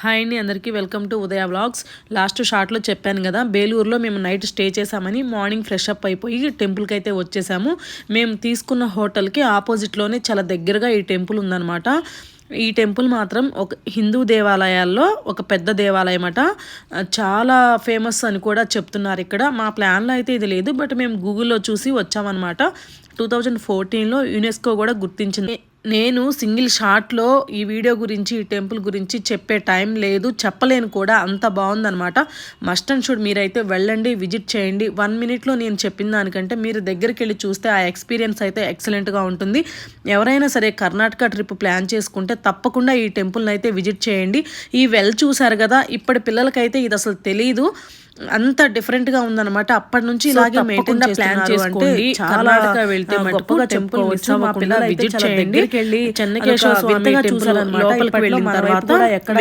Hi అండి, అందరికీ welcome to Udaya vlogs. Last షార్ట్లో చెప్పాను కదా, బేలూరులో మేము నైట్ స్టే చేసామని. మార్నింగ్ ఫ్రెష్ అప్ అయిపోయి టెంపుల్కి అయితే వచ్చేసాము. మేము తీసుకున్న హోటల్కి ఆపోజిట్లోనే చాలా దగ్గరగా ఈ టెంపుల్ ఉందన్నమాట. ఈ టెంపుల్ మాత్రం ఒక హిందూ దేవాలయాల్లో ఒక పెద్ద దేవాలయం అట. చాలా ఫేమస్ అని కూడా చెప్తున్నారు ఇక్కడ. మా ప్లాన్లో అయితే ఇది లేదు, బట్ మేము గూగుల్లో చూసి వచ్చామన్నమాట. 2014లో యునెస్కో కూడా గుర్తించింది. నేను సింగిల్ షాట్లో ఈ వీడియో గురించి, ఈ టెంపుల్ గురించి చెప్పే టైం లేదు, చెప్పలేను కూడా, అంత బాగుందనమాట. మస్ట్ అండ్ షుడ్ మీరైతే వెళ్ళండి, విజిట్ చేయండి. 1 మినిట్లో నేను చెప్పిన దానికంటే మీరు దగ్గరికి వెళ్ళి చూస్తే ఆ ఎక్స్పీరియన్స్ అయితే ఎక్సలెంట్గా ఉంటుంది. ఎవరైనా సరే కర్ణాటక ట్రిప్ ప్లాన్ చేసుకుంటే తప్పకుండా ఈ టెంపుల్ని అయితే విజిట్ చేయండి. ఈ వెల్ చూసారు కదా, ఇప్పటి పిల్లలకైతే ఇది అసలు తెలీదు, అంత డిఫరెంట్గా ఉందన్నమాట. అప్పటి నుంచి ఇలాగే మెయింటైన్ ప్లాన్ చేసుకోండి. చాలా వెళ్తే గొప్పగా చెప్పుకోవచ్చు. మా పిల్లలు విజిట్ చేయండి. చెన్నకేశ్వర స్వామి టెంపుల్ లోపలికి వెళ్ళిన తర్వాత ఎక్కడ